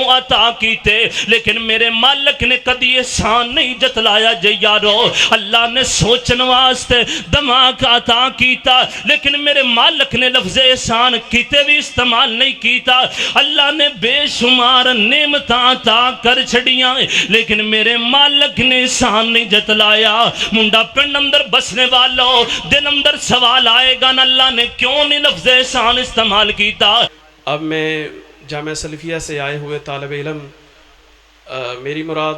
عطا کیتے لیکن میرے مالک نے کدی احسان نہیں جتلایا جے یارو اللہ نے سوچن واسطے دماغ عطا کیتا لیکن میرے مالک نے لفظ احسان کیتے بھی استعمال نہیں کیتا اللہ نے بے شمار نعمتاں عطا کر چھڑیاں لیکن میرے مالک نے احسان نہیں جتلایا منڈا پنڈ اندر بسنے والوں دل اندر سوال آئے گا نا اللہ نے کیوں نہیں لفظ احسان استعمال کیتا اب میں جامعہ سلفیہ سے آئے ہوئے طالب علم میری مراد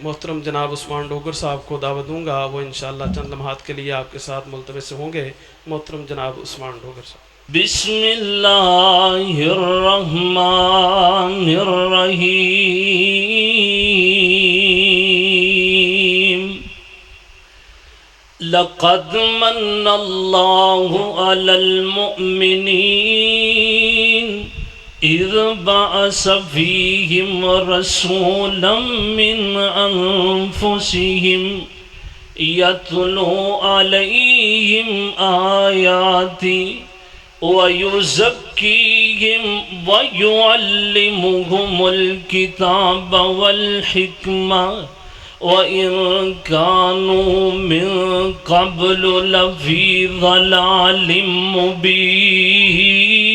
محترم جناب عثمان ڈوگر صاحب کو دعوت دوں گا وہ انشاءاللہ چند لمحات کے لیے آپ کے ساتھ ملتمس ہوں گے محترم جناب عثمان ڈوگر صاحب بسم اللہ الرحمن الرحیم لقد من اللہ علی المؤمنین اذ بعث فیہم رسولا من انفسہم یتلو علیہم آیاتی وَيُزَكِّيهِمْ وَيُعَلِّمُهُمُ الْكِتَابَ وَالْحِكْمَةَ وَإِن كَانُوا مِن قَبْلُ لَفِي ضَلَالٍ مُبِينٍ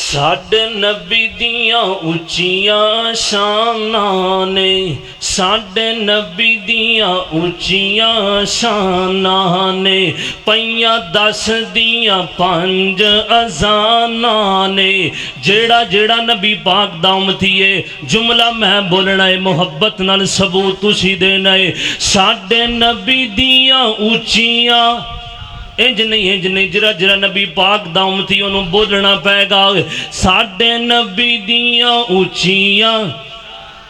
ساڈے نبی دیاں اچیاں شاناں نے ساڈے نبی دیاں اچیاں شاناں نے پئیاں دس دیاں پنج اذاناں نے جیڑا جیڑا نبی پاک دا امتی ہے جملہ میں بولنا ہے محبت نال ثبوت تسی دینا ہے ساڈے نبی دیاں اچیاں انج نہیں جرا جرا نبی پاک دا امتی انہوں بولنا پائے گا ساڈے نبی دیاں اچیاں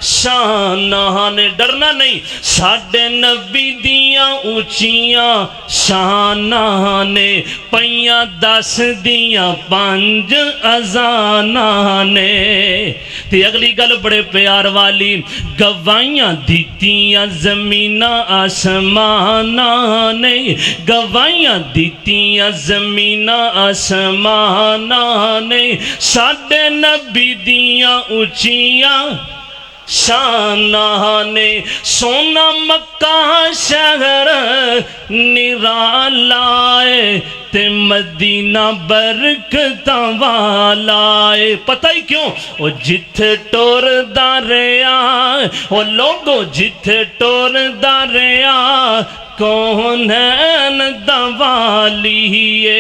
شاناں نے ڈرنا نہیں ساڈے نبی دیاں اچیاں شاناں نے پئیاں دس دیاں پنج اذاناں نے تے اگلی گل بڑے پیار والی گواہیاں دیتیاں زمیناں آسماناں نے گواہیاں دیتیاں زمیناں آسماناں نے ساڈے نبی دیاں اچیاں شاناں نے سونا مکہ شہر نرالائے تے مدینہ برکتاں والائے پتہ ہی کیوں وہ جتھے ٹور داریا وہ لوگو جتھے ٹور داریا کونین دوالیے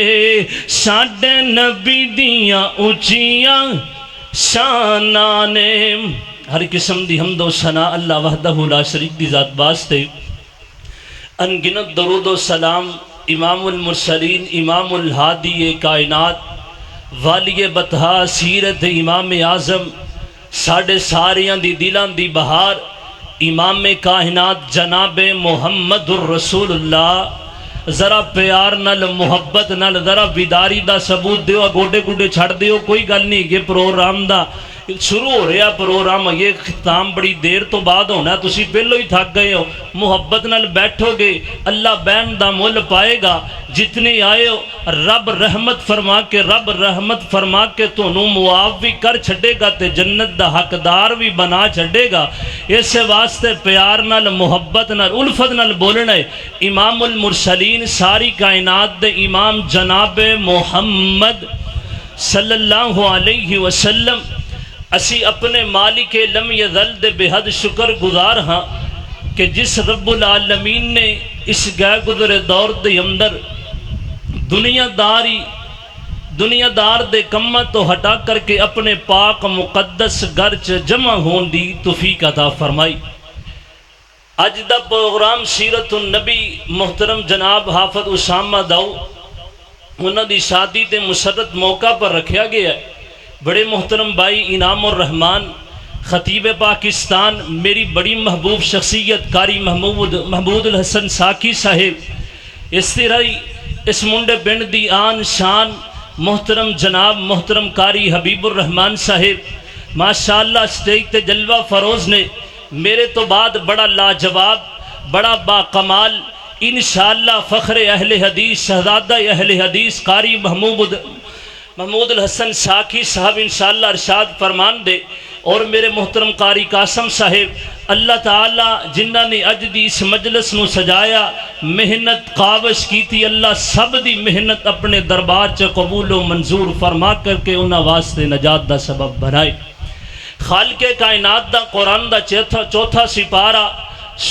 ساڈے نبی دیاں اچیاں شاناں نے ہر قسم دی حمد و ثنا اللہ وحدہ لا شریک دی ذات واسطے انگنت درود و سلام امام المرسلین امام الہادی کائنات والی بطحا سیرت امام اعظم ساڑھے ساریاں دی دلان دی بہار امام کائنات جناب محمد الرسول اللہ ذرا پیار نال محبت نال ذرا بیداری دا ثبوت دیو گوڑے گوڑے چھڑ دیو کوئی گل نہیں کہ پروگرام دا شروع ہو رہا پروگرام یہ ختام بڑی دیر تو بعد ہونا تسی پہلو ہی تھک گئے ہو محبت نال بیٹھو گے اللہ بین دا مول پائے گا جتنے آئے ہو رب رحمت فرما کے تونوں معاف بھی کر چھڑے گا تے جنت دا حقدار بھی بنا چھڑے گا اس واسطے پیار نال محبت نال الفت نال بولنا ہے امام المرسلین ساری کائنات دے امام جناب محمد صلی اللہ علیہ وسلم اسی اپنے مالک لم یزل دے بے حد شکر گزار ہاں کہ جس رب العالمین نے اس گئے گزرے دور دے اندر دنیا دار دے کمہ تو ہٹا کر کے اپنے پاک مقدس گھر چ جمع ہون دی توفیق عطا فرمائی اج دا پروگرام سیرت النبی محترم جناب حافظ اسامہ داؤ انہاں دی شادی تے مسرت موقع پر رکھیا گیا ہے بڑے محترم بھائی انعام الرحمن خطیب پاکستان میری بڑی محبوب شخصیت قاری محمود الحسن ساکی صاحب اس طرح اس منڈے پنڈ دی آن شان محترم جناب محترم قاری حبیب الرحمن صاحب ماشاءاللہ سٹیج تے جلوہ فروز نے میرے تو بعد بڑا لاجواب بڑا با کمال انشاءاللہ فخر اہل حدیث شہزادہ اہل حدیث قاری محمود الحسن ساکھی صاحب انشاءاللہ ارشاد فرمان دے، اور میرے محترم قاری قاسم صاحب اللہ تعالی جنہ نے اج دی اس مجلس نو سجایا محنت کاوش کی تھی، اللہ سب دی محنت اپنے دربار چ قبول و منظور فرما کر کے انہاں واسطے نجات دا سبب بنائے۔ خالق کائنات دا قرآن دا چوتھا سپارہ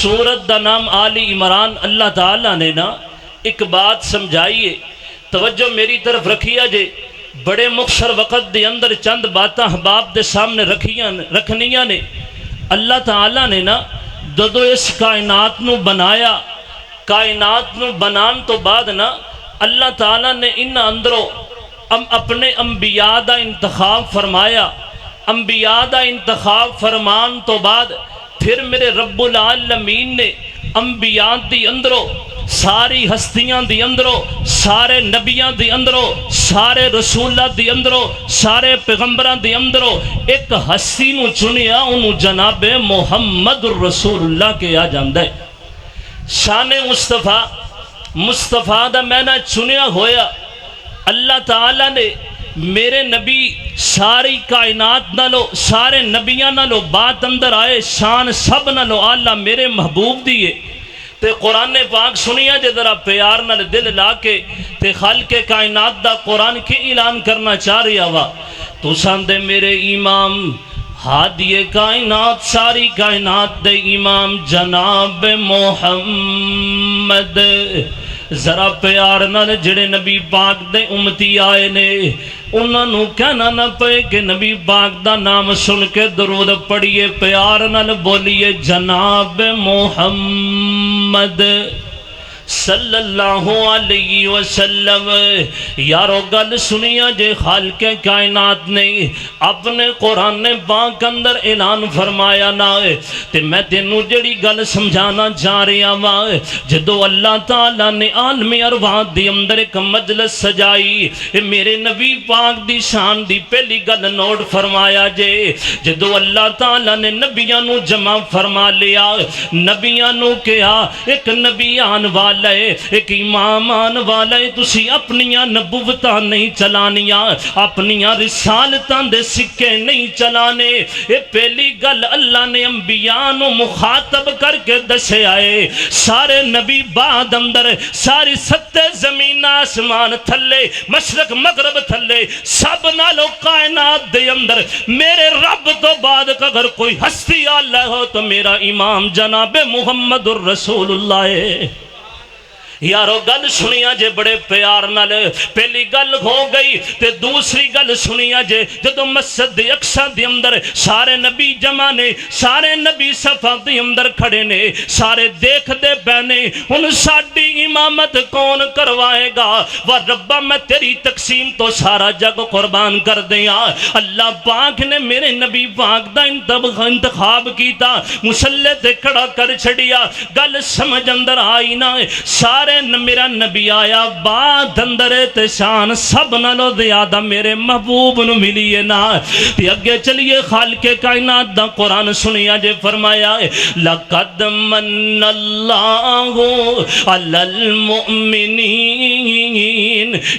سورت دا نام آلی عمران، اللہ تعالیٰ نے نا ایک بات سمجھائیے، توجہ میری طرف رکھیا جے، بڑے مختصر وقت دے اندر چند باتاں احباب دے سامنے رکھنیاں نے۔ اللہ تعالیٰ نے نا جدو اس کائنات نو بنایا، کائنات نو بنان تو بعد نا اللہ تعالیٰ نے ان اندروں اپنے انبیاء دا انتخاب فرمایا۔ انبیاء دا انتخاب فرمان تو بعد پھر میرے رب العالمین نے انبیاء دی اندروں ساری ہستیاں دی اندروں سارے نبیاں دی اندروں سارے رسولہ دی اندروں سارے پیغمبران دی اندروں ایک ہستی نو چنیا، انہوں جناب محمد الرسول اللہ کے آ جاندے۔ شان مصطفیٰ دا میں نے چنیا ہویا، اللہ تعالیٰ نے میرے نبی ساری کائنات نالو سارے نبیاں نالو بات اندر آئے، شان سب نالو آلہ میرے محبوب دیئے۔ تے قرآن پاک سنیا جے ذرا پیار نال دل لا کے تے خالق کائنات دا قرآن کی اعلان کرنا چاہ رہا وا، تو ساندے میرے امام ہادی کائنات ساری کائنات دے امام جناب محمد، ذرا پیار نال جڑے نبی پاک دے امتی آئے نے انہاں نو کہنا نہ پے کہ نبی پاک دا نام سن کے درود پڑھیے، پیار نال بولیے جناب محمد صلی اللہ علیہ وسلم۔ یارو گل سنیا جے خالق کائنات نے اپنے قرآن پاک اندر اعلان فرمایا نا، تے میں تینوں جڑی گل سمجھانا چاہ رہا وا، جدو اللہ تعالیٰ نے عالم ارواح دی اندر ایک مجلس سجائی، میرے نبی پاک دی شان دی پہلی گل نوٹ فرمایا جے، جدو اللہ تعالیٰ نے نبیاں نو جمع فرما لیا، نبیاں نو کہا ایک نبی آن والا ایک امام آن والا ہے، تسی اپنیاں نبوتاں نہیں چلانیاں، اپنیاں رسالتاں دے سکے نہیں چلانے۔ یہ پہلی گل اللہ نے انبیاء نو مخاطب کر کے دسے آئے، سارے نبی بعد اندر ساری ستے زمین آسمان تھلے مشرق مغرب تھلے سب نالو کائنات دے اندر میرے رب تو بعد اگر کوئی ہستی اللہ ہو تو میرا امام جناب محمد الرسول اللہ ہے۔ یارو گل سنیا جے بڑے پیار نال، پہلی گل ہو گئی تے دوسری گل سنیا جے جدو مسجد اقصی دے اندر سارے نبی جمع نے، سارے نبی صفاں دے اندر کھڑے نے، سارے دیکھ دے پہنے ان ساڑی امامت کون کروائے گا، وہ ربا میں تیری تقسیم تو سارا جگ قربان کر دیا۔ اللہ پاک نے میرے نبی پاک دا انتخاب کیتا، مسلح تے کھڑا کر چھڑیا، گل سمجھ اندر آئی نہ، سارے میرا نبی آیا بات اندر تے شان سب نالو زیادہ میرے محبوب نو ملیے نا۔ تے اگے چلیے خالق کائنات دا قرآن سنیا جے فرمایا لَقَدْ مَنَّ اللَّهُ عَلَى الْمُؤْمِنِينَ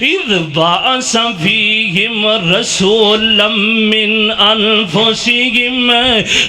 إِذْ بَعَثَ فِيهِمْ رَسُولًا مِّنْ أَنفُسِهِمْ۔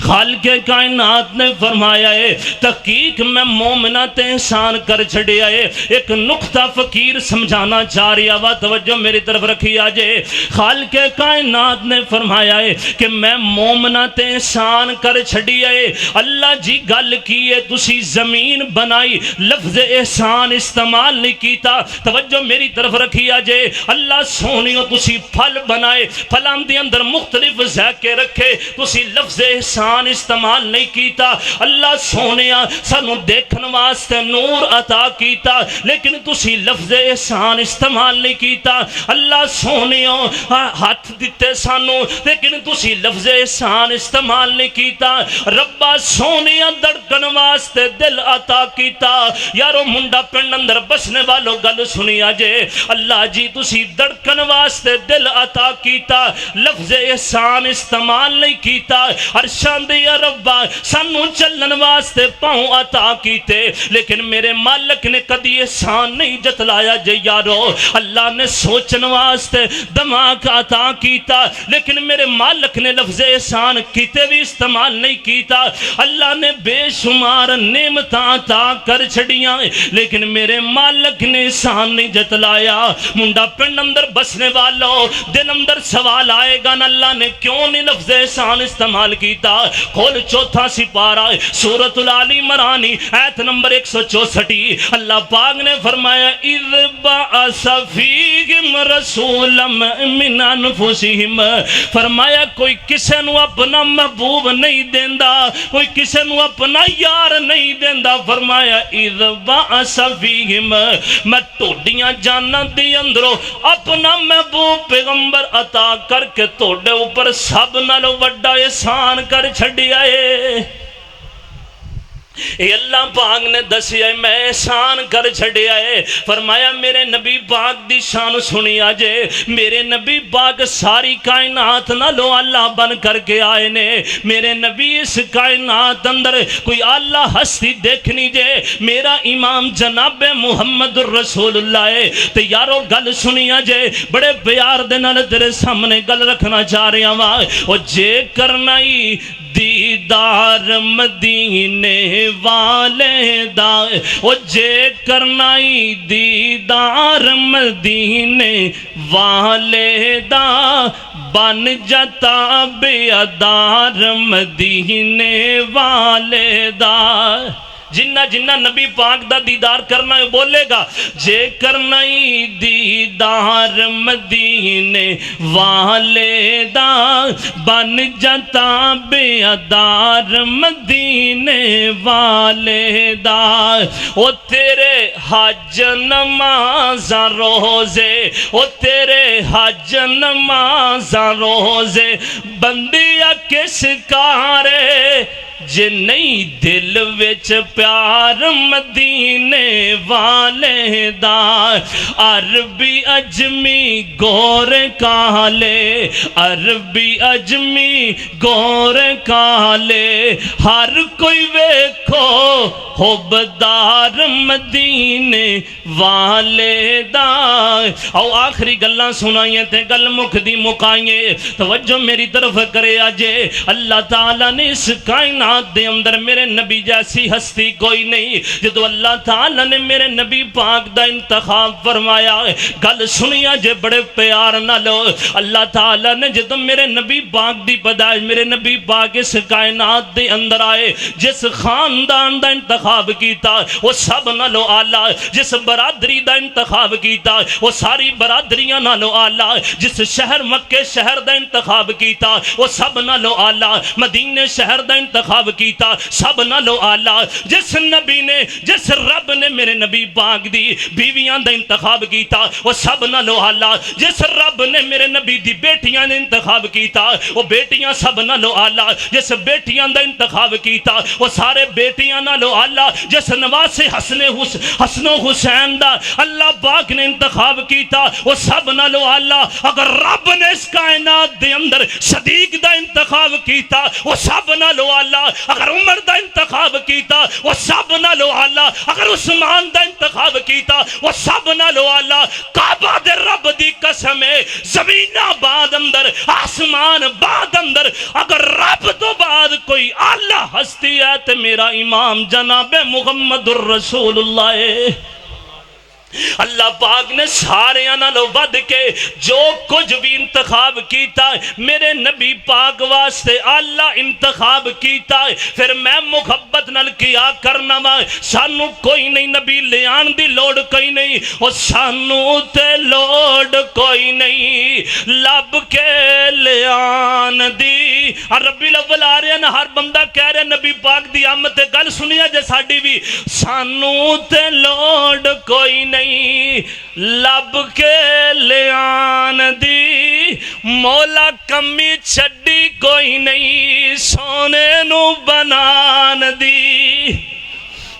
خالق کائنات نے فرمایا ہے تحقیق میں مومنات احسان کر چھڑے آئے، ایک نقطہ فقیر سمجھانا چاہ رہا وا، توجہ میری طرف رکھی آجے۔ خالق کائنات نے فرمایا ہے کہ میں مومنات احسان کر چھڑی آئے، اللہ جی گل کیے تسی زمین بنائی، لفظ احسان استعمال نہیں کیتا، توجہ میری طرف رکھی آجے۔ اللہ سونیوں تسی پھل بنائے، پھلان دی اندر مختلف ذائقے رکھے، تسی لفظ احسان استعمال نہیں کیتا۔ اللہ سونیاں سانو دیکھن واسطے نور عطا کیتا، لیکن تسی لفظ احسان استعمال نہیں کیتا اللہ سونیو ہاتھ دیتے سانو لیکن تسی لفظ احسان استعمال نہیں کیتا ربا سونیا دڑکن واسطے دل عطا کیتا یارو منڈا پنڈ اندر بسنے والوں گل سنیا جے اللہ جی تسی دڑکن واسطے دل عطا کیتا لفظ احسان استعمال نہیں کیتا عرشان دیا ربا سانو چلن واسطے پاؤں عطا کیتے لیکن میرے مالک نے کدی احسان نہیں جتلایا جے یارو اللہ نے سوچن واسطے دماغ عطا کیتا لیکن میرے مالک نے لفظ احسان کیتے بھی استعمال نہیں کیتا اللہ نے بے شمار نعمتاں عطا کر چھڑیاں لیکن میرے مالک نے احسان نہیں جتلایا منڈا پنڈ اندر بسنے والوں دل اندر سوال آئے گا نا اللہ نے کیوں نہیں لفظ احسان استعمال کیتا کھول چوتھا سپارہ سورۃ العال عمران آیت نمبر 164 اللہ پاک نے فرمایا اذ بعث فیہم رسولا من انفسہم فرمایا کوئی کسے نو اپنا محبوب نہیں دیندا کوئی کسے نو اپنا یار نہیں دیندا فرمایا اذ بعث فیہم میں توڑیاں جاناں دی اندروں اپنا محبوب پیغمبر عطا کر کے توڑے اوپر سب نالو وڈا احسان کر چھڑیا ہے اے اللہ پاک نے دسیا ہے میں احسان کر چھڑیا ہے فرمایا میرے نبی پاک دی شان سنیا جے میرے نبی پاک ساری کائنات نالو اللہ بن کر کے آئے نے میرے نبی اس کائنات اندر کوئی اللہ ہستی دیکھنی جے میرا امام جناب محمد الرسول اللہ ہے تے یارو گل سنیا جے بڑے پیار دے نال تیرے سامنے گل رکھنا چاہ رہا وا او جے کرنا ہی دیدار مدینے والے دا او جے کرنا ہی دیدار مدینے والے دا بن جاتا بیادار مدینے والے دا جنہ جنہ نبی پاک دا دیدار کرنا ہے بولے گا جے کرنا ہی دیدار مدینے والے دا بن جاتا بیادار مدینے والے دا او تیرے حج نمازاں روزے او تیرے حج نمازاں روزے بندیا کس کارے جے نہیں دل وچ پیار مدینے والے دا عربی اجمی گور کالے عربی اجمی گور کالے ہر کوئی ویکھو حبدار مدینے والے دا او آخری گلاں سنائیں تے گل مکھ دی مکائیں توجہ میری طرف کرے آجے اللہ تعالیٰ نے اس کائنات دے اندر میرے نبی جیسی ہستی کوئی نہیں جدو اللہ تعالیٰ نے میرے نبی پاک دا انتخاب فرمایا گل سنیا جے بڑے پیار نہ لو اللہ تعالیٰ نے جدو میرے نبی پاک دی پیدائش میرے نبی پاک اس کائنات دے اندر آئے جس خاندان دا انتخاب کیتا وہ سب نہ لو آلہ جس برادری دا انتخاب کیتا وہ ساری برادریاں نہ لو آلہ جس شہر مکہ شہر دا انتخاب کیتا وہ سب نہ لو آلہ مدینہ شہر دا انتخاب کیتا سب نہ لو آلہ جس نبی نے جس رب نے میرے نبی پاک دی بیویاں دا انتخاب کیتا وہ سب نہ لو آلہ جس رب نے میرے نبی دی بیٹیاں نے انتخاب کیتا وہ بیٹیاں سب نہ لو آلہ جس بیٹیاں دا انتخاب کیتا وہ سارے بیٹیاں نہ لو آلہ جس نواز حسن و حسین دا اللہ پاک نے انتخاب کیتا وہ سب نہ لو آلہ اگر رب نے اس کائنات دے اندر صدیق دا انتخاب کیتا وہ سب نہ لو آلہ اگر عمر دا انتخاب کیتا وہ سب نہ لو آلہ اگر عثمان دا انتخاب کیتا وہ سب نہ لو آلہ کعبہ دے رب دی قسم ہے زمین بعد اندر آسمان بعد اندر اگر رب تو بعد کوئی آلہ ہستی ہے تو میرا امام جناب محمد الرسول اللہ ہے اللہ پاک نے سارے نالوں ود کے جو کچھ بھی انتخاب کیتا ہے میرے نبی پاک واسطے اللہ انتخاب کیتا ہے پھر میں محبت نال کیا کرنا وا سانو کوئی نہیں نبی لے آن دی لوڑ کوئی نہیں اور سانو تے لوڑ کوئی نہیں لب کے لے آن دی ربی الاول آ رہا نا ہر بندہ کہہ رہا نبی پاک دی آمد تے گل سنیا جے ساڈی بھی سانو تے لوڑ کوئی نہیں لب کے لے آن دی مولا کمی چھڈی کوئی نہیں سونے نو بنان دی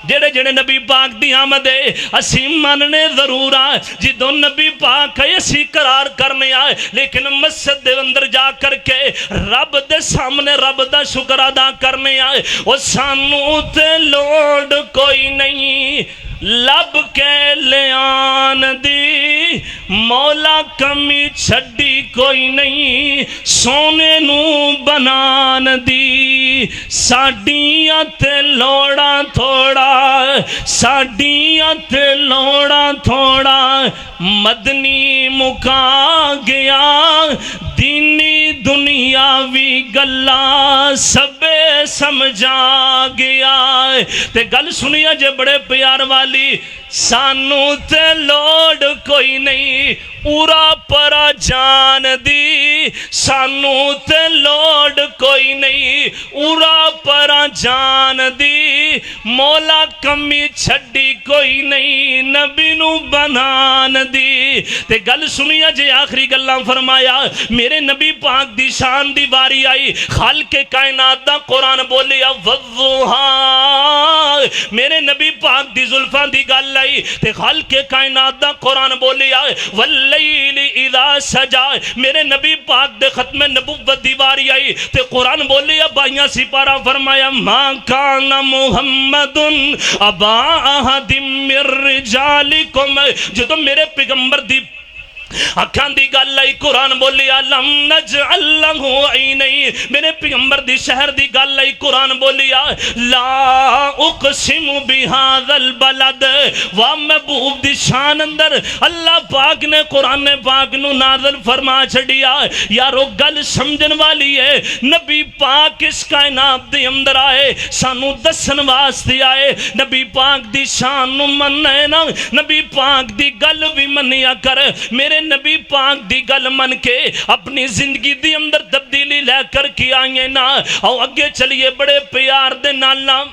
جڑے جڑے نبی پاک دی آمد ہے اسی مننے ضرور آئے جدو نبی پاک ہے اسی قرار کرنے آئے لیکن مسجد دے اندر جا کر کے رب دے سامنے رب دا شکر ادا کرنے آئے وہ سانو تے لوڑ کوئی نہیں لب کے لے آن دی مولا کمی چھڈی کوئی نہیں سونے نو بنان دی ساڈیاں تے لوڑا تھوڑا ساڈیاں تے لوڑا تھوڑا مدنی مکا گیا دینی دنیاوی گلا سبے سمجھا گیا تے گل سنیا جے بڑے پیار والی سانو تے لوڑ کوئی نہیں اورا پرا جان دی سانو تے لوڑ کوئی نہیں اورا پرا جان دی مولا کمی چھڈی کوئی نہیں نبی نو بنان دی تے گل سنیا جے آخری گلاں فرمایا میرے نبی پاک دی شان دی واری آئی خالق کائنات دا قرآن بولیا والضحا میرے نبی پاک دی زلفاں دی گل آئی تے خالق کائنات دا قرآن بولیا واللیل اذا سجا میرے نبی پاک دے ختم نبوت دی واری آئی تے قرآن بولیا بائیاں سپارہ فرمایا ما کان محمد ابا احد من رجالکم جدو میرے پیغمبر دی اکھان دی گل آئی قرآن بولیا لم نجعل لہو عینین میرے پیغمبر دی شہر دی گل آئی قرآن بولیا لا اقسم بہذا البلد وہ محبوب دی شان اندر اللہ پاک نے قرآن پاک نو نازل فرما چھڑیا یارو گل سمجھن والی ہے نبی پاک اس کائنات دی اندر آئے سانو دسن واسطے آئے نبی پاک دی شان نو مننے نا نبی پاک دی گل بھی منیا کر میرے نبی پاک دی گل من کے اپنی زندگی دی اندر تبدیلی لے کر کی آئیں نا اور اگے چلیے بڑے پیار دے نالا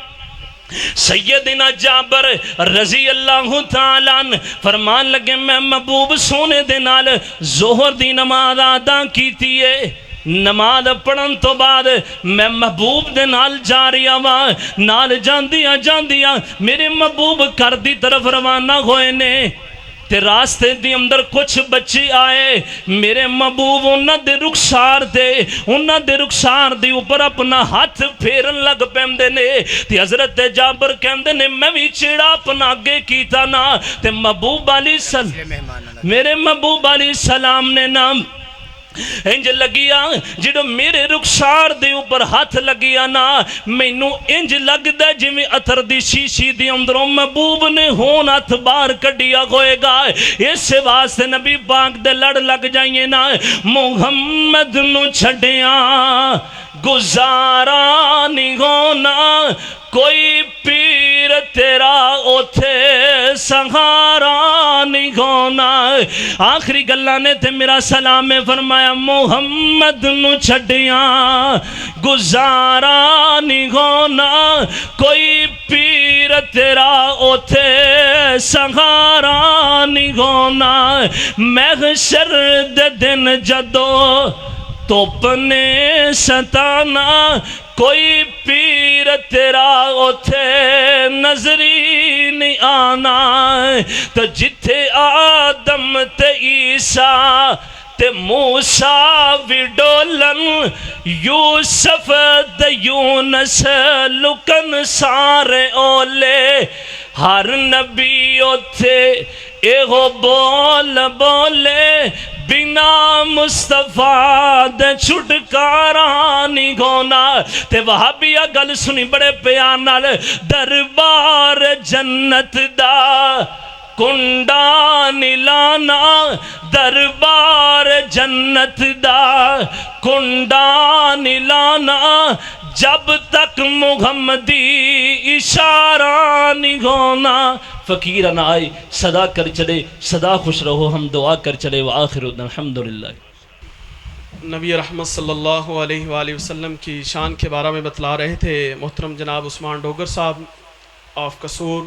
سیدنا جابر رضی اللہ تعالیٰ فرمان لگے میں محبوب سونے دے نال ظہر دی نماز ادا کیتی ہے نماز پڑھن تو بعد میں محبوب دے نال جا رہا وا نال جاندیاں میرے محبوب گھر دی طرف روانہ ہوئے نے تے راستے دی اندر کچھ بچے آئے میرے محبوب انہاں دے رخسار دے اوپر اپنا ہاتھ پھیرن لگ پیندے نے تے حضرت جابر کہندے نے میں بھی چیڑا اپنا آگے کیتا نا تے محبوب علیہ السلام میرے محبوب علیہ السلام نے نام انج لگیا جڑو میرے رخسار دے اوپر ہاتھ لگیا نا مینو انج لگ دا جویں عطر دی شیشی دی اندروں محبوب نے ہون ہاتھ باہر کڈیا ہوئے گا اس واسطے نبی پاک دے لڑ لگ جائیں نا محمد نو چھڈیاں گزارا نہیں ہونا کوئی پیر تیرا اوتھے سہارا نہیں ہونا آخری گلہ نے تے میرا سلام میں فرمایا محمد نو چھڈیاں گزارا نہیں ہونا کوئی پیر تیرا اوتھے سہارا نہیں ہونا محشر دے دن جدو توپنے ستانا کوئی پیر تیرا اوتھے نظری نہیں آنا تو جتھے آدم تے عیسیٰ تے موسیٰ وی ڈولن یوسف تے یونس لکن سارے اولے ہر نبی اوتھے ایہو بول بولے بنا مصطفیٰ دے چھٹکارا نہیں گونا تے وہابیہ گل سنی بڑے پیار نال دربار جنت دا کنڈا نلانا دربار جنت دا کنڈا نلانا جب تک محمدی اشارہ نہیں ہونا فقیر نہ آئے صدا کر چلے صدا خوش رہو ہم دعا کر چلے وآخر الحمدللہ نبی رحمت صلی اللہ علیہ وآلہ وسلم کی شان کے بارے میں بتلا رہے تھے محترم جناب عثمان ڈوگر صاحب آف قصور